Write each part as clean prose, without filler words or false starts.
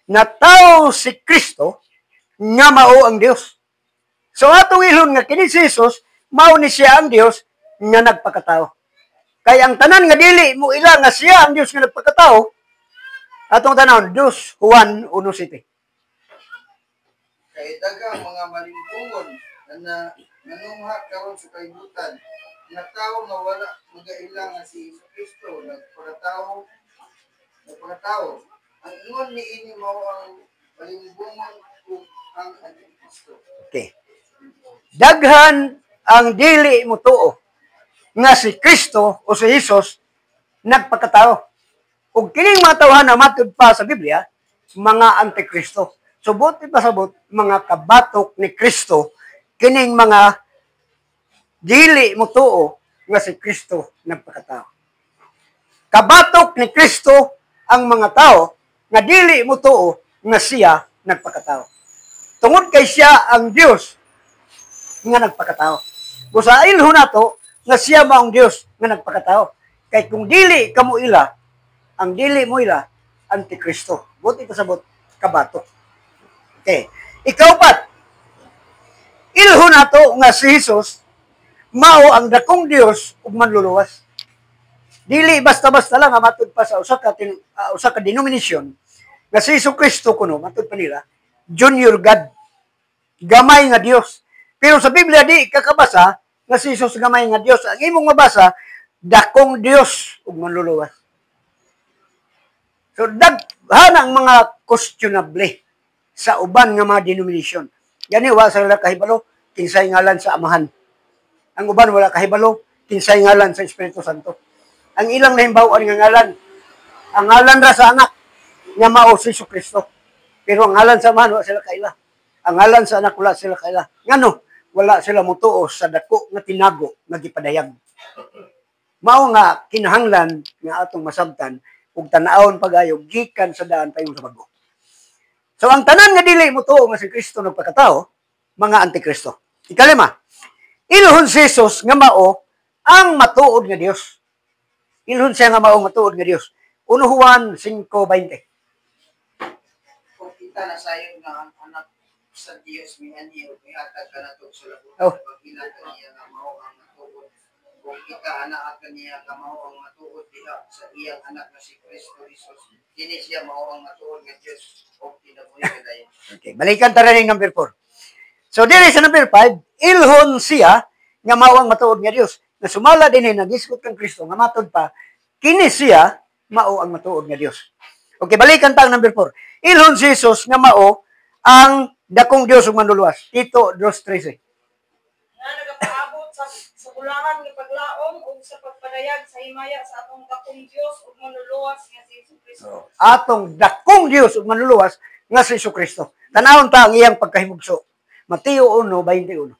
na tao si Kristo nga mao ang Dios. So atong ilhon nga kini si Jesus mao ni siya ang Dios nga nagpakatao. Kaya ang tanan nga dili mo ila nga siya ang Dios nga nagpakatao, atong tanawon 2 Juan 1:7. Kay daghang mga malimbungon na nanungha karon sa kalibutan nga tawo nga wala magailang nga si Kristo nagpakatao. Ang ingon niini mao ang malimbungon ug ang Antikristo. Okay. Daghan ang dili mo tuo nga si Kristo o si Jesus nagpakatao. Ug kining mga tawhana matud pa sa Biblia, mga Antikristo. So buti pasabot mga kabatok ni Kristo kining mga dili mo tuo nga si Kristo nagpakatao. Kabatok ni Kristo ang mga tao nga dili mo tuo nga siya nagpakatao. Tungod kay siya ang Dios nga nagpakatao. Busa ilho nato nga siya maong Dios nga nagpakatao. Kay kung dili kamo ila, ang dili mo ila Antikristo. Buti pasabot kabatok. Okay. Ikaw pat, ilho nato nga si Jesus mao ang dakong Dios ug manluluwas. Dili basta-basta lang nga matud pa sa usa ka denominasyon nga si Kristo kuno matud pa nila Junior God, gamay nga Dios. Pero sa Biblia di kakabasa nga si Jesus gamay nga Dios. Ang imong mabasa dakong Dios ug manluluwas. So daghan ang mga questionable sa uban nga mga denominasyon. Gani wa sila kahibalo kinsay ngalan sa Amahan. Ang uban wala kahibalo kinsay ngalan sa Espiritu Santo. Ang ilang nahimbawaan nga ngalan, ang ngalan ra sa anak nga mao si Kristo. Pero ang ngalan sa Amahan wala sila kaila. Ang ngalan sa anak wala sila kaila. Ngano? Wala sila mutuo sa dako nga tinago nga gipadayag. Mao nga kinahanglan nga atong masabtan ug tan-awon pagayo gikan sa daan payon sa bago. So ang tanan nga dili mutuo nga si Kristo nagpakatao, mga Antikristo. Ikalima, ilhon si Jesus nga mao ang matuod nga Dios. Ilhon siya nga mao matuod nga Dios. 1 Juan 5:20. Kung kita na sayod nga ang anak sa Dios niya ihatag ka nato sa labot. Oh. Pagila kaniya nga mao ang matuod. Kung kita anak kaniya nga mao ang matuod diha sa iyang anak nga si Kristo Jesus. Dili siya mao ang matuod nga Dios o kinabuhi kadayon. Okay, balikan ta rin number 4. So diri sa number 5, ilhon siya nga mao ang matuod nga Dios. Na sumala din nagisgot kang Kristo nga matud pa kini siya mao ang matuod nga Dios. Okay, balikan ta ang number 4. Ilhon si Jesus nga mao ang dakong Dios ug manluluwas. Tito 2:13. Nga nagapaabot sa bulangan nga paglaom ug sa pagpadayag sa himaya sa atong dakong Dios ug manluluwas nga si Kristo. Atong dakong Dios ug manluluwas nga si Kristo. Tanawon ta ang iyang pagkahimugso. Mateo 1:21.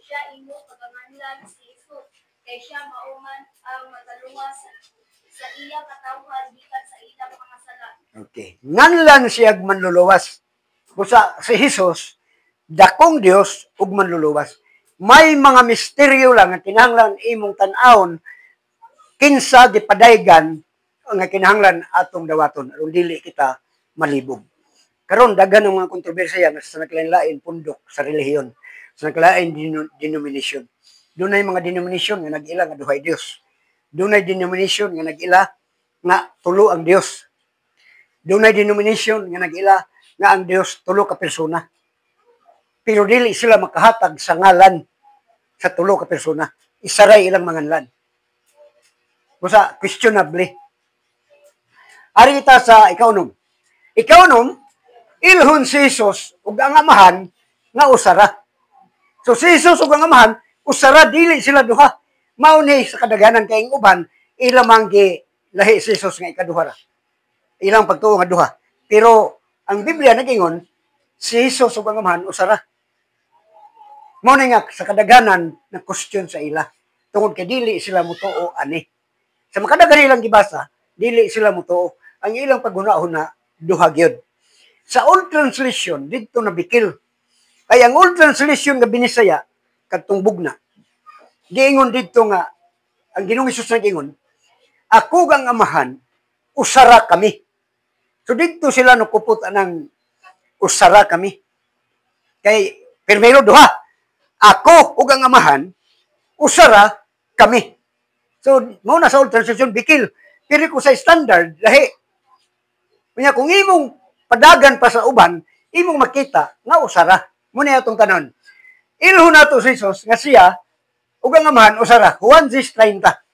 Siya imo kaganganlan si Jesus kay siya mauman ang matalungas sa iyang katawhan gikan sa ilang mga sala. Okay. Nganlan siya manluluwas. Busa si Jesus dakong Dios ug manluluwas. May mga misteryo lang nga kinahanglan imong tan-awon kinsa gipadaygan nga kinahanglan atong dawaton aron dili kita malibog. Karon daghan ang mga kontrobersiya nga sa nakalain-lain pundok sa relihiyon. Sa nakalain denomination. Doon ay mga denomination nga nag-ila nga duhay Dios. Doon ay denomination nga nag-ila nga tulo ang Dios. Doon ay denomination nga nag-ila nga ang Dios tulo ka persona. Pero dili sila makahatag sa ngalan sa tulo ka persona. Isaray ilang mga ngalan. Busa questionable. Ari kita sa ikaunom. Ikaunom, ilhon si Jesus ug ang Amahan nga usara. So si Jesus ug ang Amahan, usara dili sila duha. Mao ni sa kadaghanan kay uban ilang gi lahi si Jesus nga ikaduha ra. Ilang pagtuo nga duha. Pero ang Biblia nagingon si Jesus ug ang Amahan usara. Mao ni nga sa kadaghanan na question sa ila. Tungod kay dili sila mutuo ani. Sa makadaghan ilang gibasa, dili sila mutuo. Ang ilang paghuna-huna duha gyud. Sa Old Translation didto na bikil. Kaya ang Old Translation nga binisaya kadtong bugna. Giingon didto nga ang Ginoong Hesus nga giingon, ako ang amahan, usara kami. So dito sila nukupot ng usara kami. Kay, primero duha, ako ug ang amahan, usara kami. So, muna sa old translation, bikil. Pero ko sa standard, lahi. Kanya, kung imong padagan pa sa uban, imong makita, nga usara. Muna itong tanon. Ilho na to si Jesus, nga siya, ug ang amahan, usara. Juan 6:30.